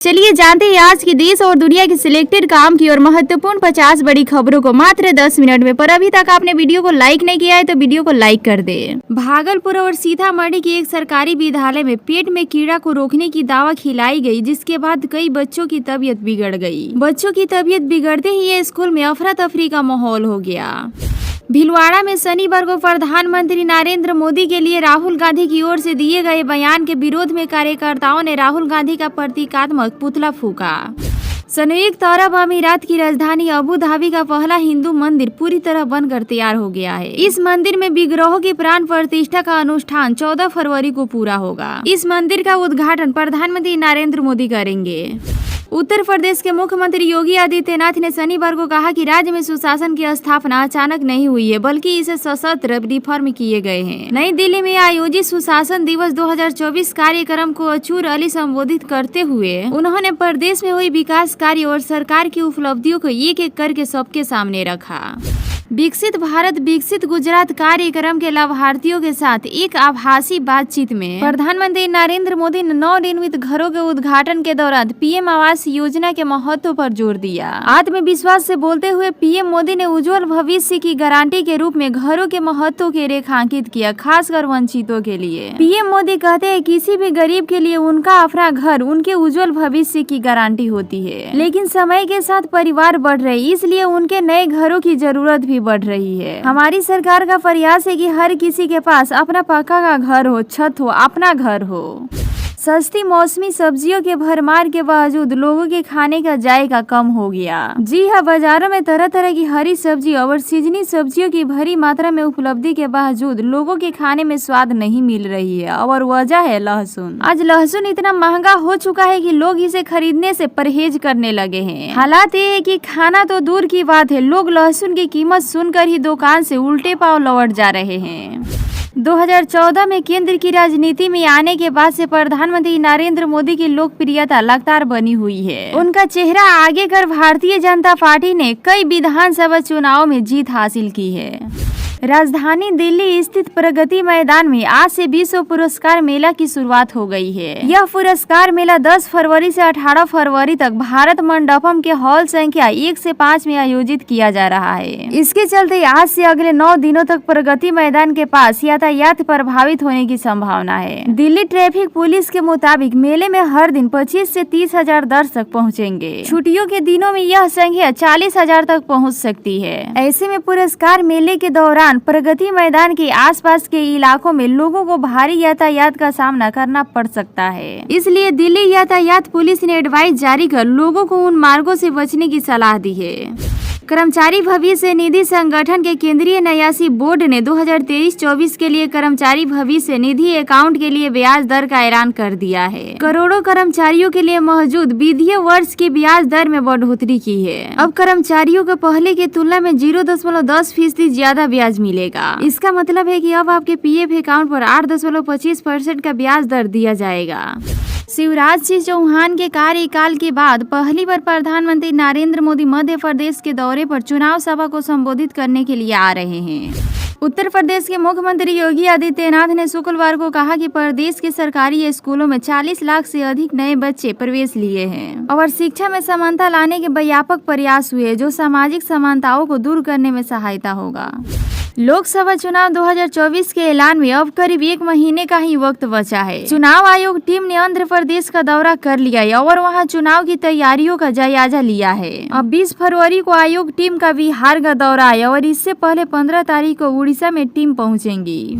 चलिए जानते हैं आज की देश और दुनिया की सिलेक्टेड काम की और महत्वपूर्ण 50 बड़ी खबरों को मात्र 10 मिनट में। पर अभी तक आपने वीडियो को लाइक नहीं किया है तो वीडियो को लाइक कर दे। भागलपुर और सीतामढ़ी की एक सरकारी विद्यालय में पेट में कीड़ा को रोकने की दवा खिलाई गई, जिसके बाद कई बच्चों की तबीयत बिगड़ गई। बच्चों की तबीयत बिगड़ते ही ये स्कूल में अफरा तफरी का माहौल हो गया। भीलवाड़ा में शनिवार को प्रधानमंत्री नरेंद्र मोदी के लिए राहुल गांधी की ओर से दिए गए बयान के विरोध में कार्यकर्ताओं ने राहुल गांधी का प्रतीकात्मक पुतला फूंका। संयुक्त अरब अमीरात की राजधानी अबू धाबी का पहला हिंदू मंदिर पूरी तरह बनकर तैयार हो गया है। इस मंदिर में विग्रहों की प्राण प्रतिष्ठा का अनुष्ठान 14 फरवरी को पूरा होगा। इस मंदिर का उद्घाटन प्रधानमंत्री नरेंद्र मोदी करेंगे। उत्तर प्रदेश के मुख्यमंत्री योगी आदित्यनाथ ने शनिवार को कहा कि राज्य में सुशासन की स्थापना अचानक नहीं हुई है, बल्कि इसे सशस्त्र रिफॉर्म किए गए हैं। नई दिल्ली में आयोजित सुशासन दिवस 2024 कार्यक्रम को अचूर अली संबोधित करते हुए उन्होंने प्रदेश में हुई विकास कार्य और सरकार की उपलब्धियों को एक एक करके सबके सामने रखा। विकसित भारत विकसित गुजरात कार्यक्रम के लाभार्थियों के साथ एक आभासी बातचीत में प्रधानमंत्री नरेंद्र मोदी ने नवनिर्मित घरों के उद्घाटन के दौरान पीएम आवास योजना के महत्व पर जोर दिया। आत्मविश्वास से बोलते हुए पीएम मोदी ने उज्जवल भविष्य की गारंटी के रूप में घरों के महत्व के रेखांकित किया, खासकर वंचितों के लिए। पीएम मोदी कहते हैं किसी भी गरीब के लिए उनका अपना घर उनके उज्जवल भविष्य की गारंटी होती है, लेकिन समय के साथ परिवार बढ़ रहे, इसलिए उनके नए घरों की जरूरत भी बढ़ रही है। हमारी सरकार का प्रयास है कि हर किसी के पास अपना पक्का का घर हो, छत हो, अपना घर हो। सस्ती मौसमी सब्जियों के भरमार के बावजूद लोगों के खाने का जायका कम हो गया। जी हाँ, बाजारों में तरह तरह की हरी सब्जी और सीजनी सब्जियों की भारी मात्रा में उपलब्धि के बावजूद लोगों के खाने में स्वाद नहीं मिल रही है, और वजह है लहसुन। आज लहसुन इतना महंगा हो चुका है कि लोग इसे खरीदने से परहेज करने लगे हैं। हालात ये है कि खाना तो दूर की बात है, लोग लहसुन की कीमत सुनकर ही दुकान से उल्टे पांव लौट जा रहे हैं। 2014 में केंद्र की राजनीति में आने के बाद से प्रधानमंत्री नरेंद्र मोदी की लोकप्रियता लगातार बनी हुई है। उनका चेहरा आगे कर भारतीय जनता पार्टी ने कई विधानसभा चुनावों में जीत हासिल की है। राजधानी दिल्ली स्थित प्रगति मैदान में आज से विश्व पुरस्कार मेला की शुरुआत हो गई है। यह पुरस्कार मेला 10 फरवरी से 18 फरवरी तक भारत मंडपम के हॉल संख्या 1 से 5 में आयोजित किया जा रहा है। इसके चलते आज से अगले 9 दिनों तक प्रगति मैदान के पास यातायात प्रभावित होने की संभावना है। दिल्ली ट्रैफिक पुलिस के मुताबिक मेले में हर दिन 25 से 30 हजार दर्शक पहुँचेंगे। छुट्टियों के दिनों में यह संख्या 40 हजार तक पहुँच सकती है। ऐसे में पुरस्कार मेले के दौरान प्रगति मैदान के आसपास के इलाकों में लोगों को भारी यातायात का सामना करना पड़ सकता है। इसलिए दिल्ली यातायात पुलिस ने एडवाइस जारी कर लोगों को उन मार्गों से बचने की सलाह दी है। कर्मचारी भविष्य निधि संगठन के केंद्रीय न्यासी बोर्ड ने 2023-24 के लिए कर्मचारी भविष्य निधि अकाउंट के लिए ब्याज दर का ऐलान कर दिया है। करोड़ों कर्मचारियों के लिए मौजूद वित्तीय वर्ष की ब्याज दर में बढ़ोतरी की है। अब कर्मचारियों को पहले की तुलना में 0.10% ज्यादा ब्याज मिलेगा। इसका मतलब है कि अब आपके पीएफ अकाउंट पर 8.25% का ब्याज दर दिया जाएगा। शिवराज सिंह चौहान के कार्यकाल के बाद पहली बार प्रधानमंत्री नरेंद्र मोदी मध्य प्रदेश के दौरे पर चुनाव सभा को संबोधित करने के लिए आ रहे हैं। उत्तर प्रदेश के मुख्यमंत्री योगी आदित्यनाथ ने शुक्रवार को कहा कि प्रदेश के सरकारी स्कूलों में 40 लाख से अधिक नए बच्चे प्रवेश लिए हैं और शिक्षा में समानता लाने के व्यापक प्रयास हुए, जो सामाजिक समानताओं को दूर करने में सहायता होगा। लोकसभा चुनाव 2024 के ऐलान में अब करीब 1 महीने का ही वक्त बचा है। चुनाव आयोग टीम ने आंध्र प्रदेश का दौरा कर लिया है और वहां चुनाव की तैयारियों का जायजा लिया है। अब 20 फरवरी को आयोग टीम का बिहार का दौरा है और इससे पहले 15 तारीख को उड़ीसा में टीम पहुंचेंगी।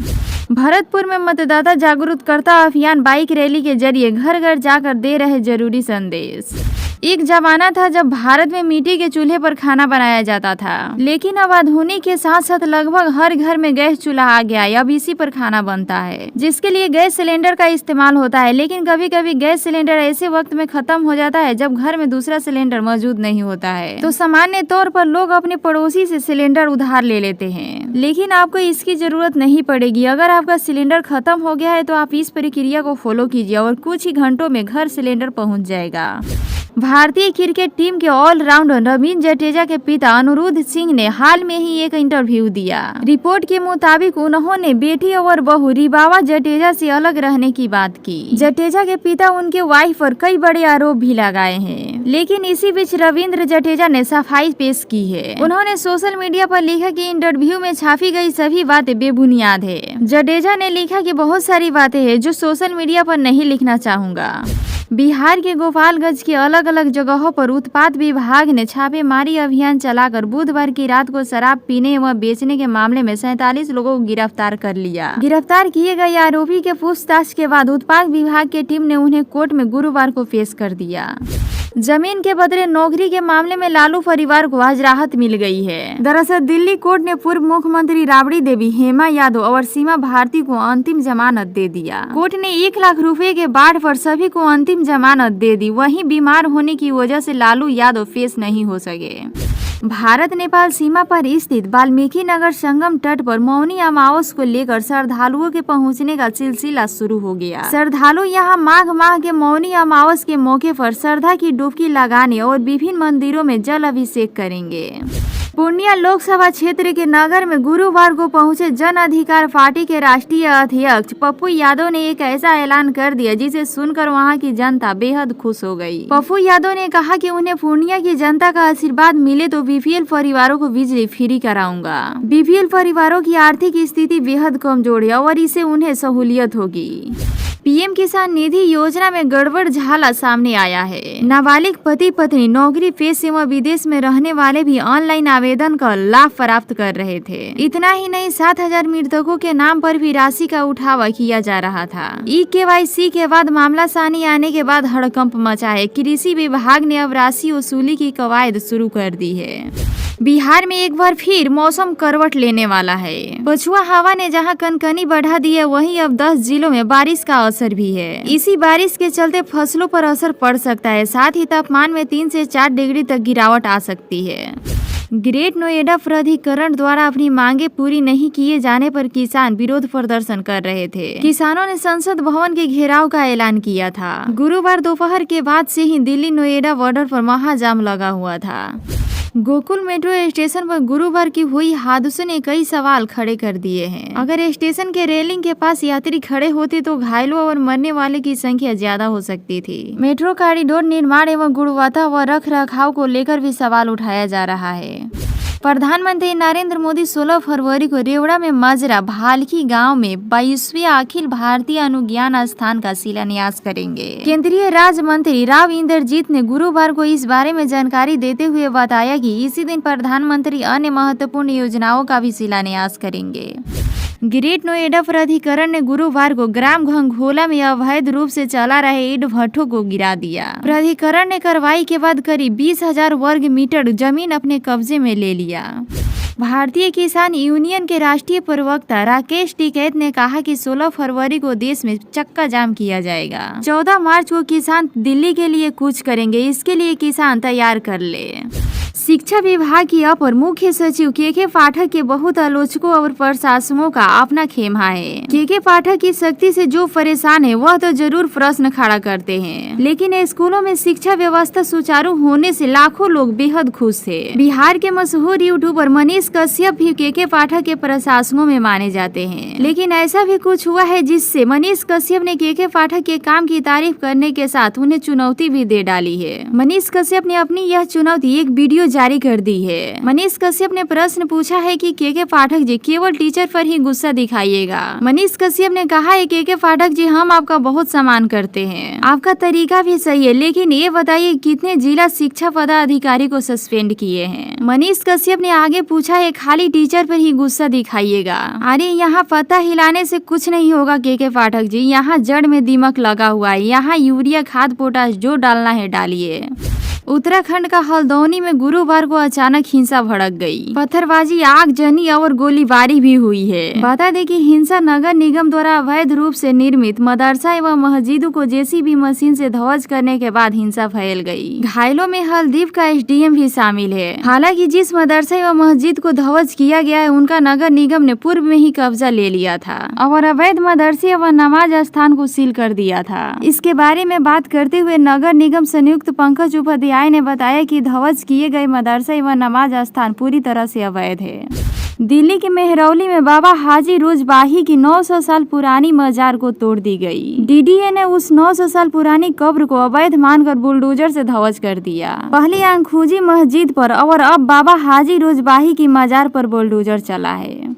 भरतपुर में मतदाता जागरूकता अभियान बाइक रैली के जरिए घर घर जाकर दे रहे जरूरी संदेश। एक जमाना था जब भारत में मिट्टी के चूल्हे पर खाना बनाया जाता था, लेकिन अब आधुनिक के साथ साथ लगभग हर घर में गैस चूल्हा आ गया है। अब इसी पर खाना बनता है, जिसके लिए गैस सिलेंडर का इस्तेमाल होता है। लेकिन कभी कभी गैस सिलेंडर ऐसे वक्त में खत्म हो जाता है जब घर में दूसरा सिलेंडर मौजूद नहीं होता है, तो सामान्य तौर पर लोग अपने पड़ोसी से सिलेंडर उधार ले लेते हैं। लेकिन आपको इसकी जरूरत नहीं पड़ेगी। अगर आपका सिलेंडर खत्म हो गया है तो आप इस प्रक्रिया को फॉलो कीजिए और कुछ ही घंटों में घर सिलेंडर पहुँच जाएगा। भारतीय क्रिकेट टीम के ऑलराउंडर रवींद्र जडेजा के पिता अनिरुद्ध सिंह ने हाल में ही एक इंटरव्यू दिया। रिपोर्ट के मुताबिक उन्होंने बेटी और बहू रिबावा जडेजा से अलग रहने की बात की। जडेजा के पिता उनके वाइफ पर कई बड़े आरोप भी लगाए हैं, लेकिन इसी बीच रवींद्र जडेजा ने सफाई पेश की है। उन्होंने सोशल मीडिया पर लिखा कि इंटरव्यू में छापी गई सभी बातें बेबुनियाद है। जडेजा ने लिखा कि बहुत सारी बातें हैं जो सोशल मीडिया पर नहीं लिखना चाहूंगा। बिहार के गोपालगंज के अलग अलग जगहों पर उत्पाद विभाग ने छापेमारी अभियान चलाकर बुधवार की रात को शराब पीने व बेचने के मामले में 47 लोगों को गिरफ्तार कर लिया। गिरफ्तार किए गए आरोपी के पूछताछ के बाद उत्पाद विभाग की टीम ने उन्हें कोर्ट में गुरुवार को पेश कर दिया। जमीन के बदले नौकरी के मामले में लालू परिवार को आज राहत मिल गई है। दरअसल दिल्ली कोर्ट ने पूर्व मुख्यमंत्री राबड़ी देवी, हेमा यादव और सीमा भारती को अंतिम जमानत दे दिया। कोर्ट ने 1 लाख रुपए के बांड पर सभी को अंतिम जमानत दे दी। वहीं बीमार होने की वजह से लालू यादव पेश नहीं हो सके। भारत नेपाल सीमा पर स्थित वाल्मीकि नगर संगम तट पर मौनी अमावस को लेकर श्रद्धालुओं के पहुंचने का सिलसिला शुरू हो गया। श्रद्धालु यहां माघ माह के मौनी अमावस के मौके पर श्रद्धा की डुबकी लगाने और विभिन्न मंदिरों में जल अभिषेक करेंगे। पूर्णिया लोकसभा क्षेत्र के नगर में गुरुवार को पहुंचे जन अधिकार पार्टी के राष्ट्रीय अध्यक्ष पप्पू यादव ने एक ऐसा ऐलान कर दिया जिसे सुनकर वहां की जनता बेहद खुश हो गई। पप्पू यादव ने कहा कि उन्हें पूर्णिया की जनता का आशीर्वाद मिले तो बीपीएल परिवारों को बिजली फ्री कराऊंगा। बीपीएल परिवारों की आर्थिक स्थिति बेहद कमजोर है और इससे उन्हें सहूलियत होगी। पीएम किसान निधि योजना में गड़बड़ झाला सामने आया है। नाबालिग पति पत्नी नौकरी पेशे एवं विदेश में रहने वाले भी ऑनलाइन आवेदन कर लाभ प्राप्त कर रहे थे। इतना ही नहीं, 7,000 मृतकों के नाम पर भी राशि का उठावा किया जा रहा था। KYC के बाद मामला सामने आने के बाद हड़कंप मचा है। कृषि विभाग ने अब राशि वसूली की कवायद शुरू कर दी है। बिहार में एक बार फिर मौसम करवट लेने वाला है। पछुआ हवा ने जहां कनकनी बढ़ा दी है, वहीं अब 10 जिलों में बारिश का असर भी है। इसी बारिश के चलते फसलों पर असर पड़ सकता है। साथ ही तापमान में 3 से 4 डिग्री तक गिरावट आ सकती है। ग्रेट नोएडा प्राधिकरण द्वारा अपनी मांगे पूरी नहीं किए जाने पर किसान विरोध प्रदर्शन कर रहे थे। किसानों ने संसद भवन के घेराव का ऐलान किया था। गुरुवार दोपहर के बाद से ही दिल्ली नोएडा बॉर्डर पर महाजाम लगा हुआ था। गोकुल मेट्रो स्टेशन पर गुरुवार की हुई हादसे ने कई सवाल खड़े कर दिए हैं। अगर स्टेशन के रेलिंग के पास यात्री खड़े होते तो घायलों और मरने वाले की संख्या ज्यादा हो सकती थी। मेट्रो कॉरिडोर निर्माण एवं गुणवत्ता व रख रखाव को लेकर भी सवाल उठाया जा रहा है। प्रधानमंत्री नरेंद्र मोदी 16 फरवरी को रेवड़ा में मजरा भालकी गांव में 22वें अखिल भारतीय अनुज्ञान स्थान का शिलान्यास करेंगे। केंद्रीय राज्य मंत्री राव इंद्रजीत ने गुरुवार को इस बारे में जानकारी देते हुए बताया कि इसी दिन प्रधानमंत्री अन्य महत्वपूर्ण योजनाओं का भी शिलान्यास करेंगे। ग्रेट नोएडा प्राधिकरण ने गुरुवार को ग्राम घंघोला में अवैध रूप से चला रहे ईंट भट्ठों को गिरा दिया। प्राधिकरण ने कार्रवाई के बाद करीब 20,000 वर्ग मीटर जमीन अपने कब्जे में ले लिया। भारतीय किसान यूनियन के राष्ट्रीय प्रवक्ता राकेश टिकैत ने कहा कि 16 फरवरी को देश में चक्का जाम किया जाएगा। 14 मार्च को किसान दिल्ली के लिए कूच करेंगे। इसके लिए किसान तैयार कर ले। शिक्षा विभाग की अपर मुख्य सचिव के पाठक के बहुत आलोचकों और प्रशासकों का अपना खेमा है। के पाठक की शक्ति से जो परेशान है वह तो जरूर प्रश्न खड़ा करते हैं, लेकिन स्कूलों में शिक्षा व्यवस्था सुचारू होने से लाखों लोग बेहद खुश थे। बिहार के मशहूर यूट्यूबर मनीष कश्यप भी के पाठक के प्रशासकों में माने जाते हैं, लेकिन ऐसा भी कुछ हुआ है जिससे मनीष कश्यप ने के पाठक के काम की तारीफ करने के साथ उन्हें चुनौती भी दे डाली है। मनीष कश्यप ने अपनी यह चुनौती एक वीडियो जारी कर दी है। मनीष कश्यप ने प्रश्न पूछा है कि के पाठक जी केवल टीचर पर ही गुस्सा दिखाइएगा। मनीष कश्यप ने कहा है के पाठक जी हम आपका बहुत सम्मान करते हैं, आपका तरीका भी सही है, लेकिन ये बताइए कितने जिला शिक्षा पदाधिकारी को सस्पेंड किए हैं। मनीष कश्यप ने आगे पूछा है खाली टीचर पर ही गुस्सा दिखाइएगा। अरे यहाँ पता हिलाने से कुछ नहीं होगा के पाठक जी, यहाँ जड़ में दीमक लगा हुआ है। यहाँ यूरिया खाद पोटाश जो डालना है डालिए। उत्तराखंड का हल्द्वानी में गुरुवार को अचानक हिंसा भड़क गई। पत्थरबाजी, आगजनी और गोलीबारी भी हुई है। बता दें कि हिंसा नगर निगम द्वारा अवैध रूप से निर्मित मदरसा एवं मस्जिदों को जेसीबी मशीन से ध्वस्त करने के बाद हिंसा फैल गई। घायलों में हल्दीप का एसडीएम भी शामिल है। हालांकि जिस मदरसा एवं मस्जिद को ध्वस्त किया गया है उनका नगर निगम ने पूर्व में ही कब्जा ले लिया था और अवैध मदरसे एवं नमाज स्थान को सील कर दिया था। इसके बारे में बात करते हुए नगर निगम संयुक्त पंकज उपाध्याय ने बताया कि ध्वस्त किए गए मदरसा एवं नमाज स्थान पूरी तरह से अवैध है। दिल्ली के मेहरौली में बाबा हाजी रोजबाही की 900 साल पुरानी मजार को तोड़ दी गई। डीडीए ने उस 900 साल पुरानी कब्र को अवैध मानकर बुलडोजर से ध्वस्त कर दिया। पहले आंखूजी मस्जिद पर और अब बाबा हाजी रोजबाही की मजार पर बुलडोजर चला है।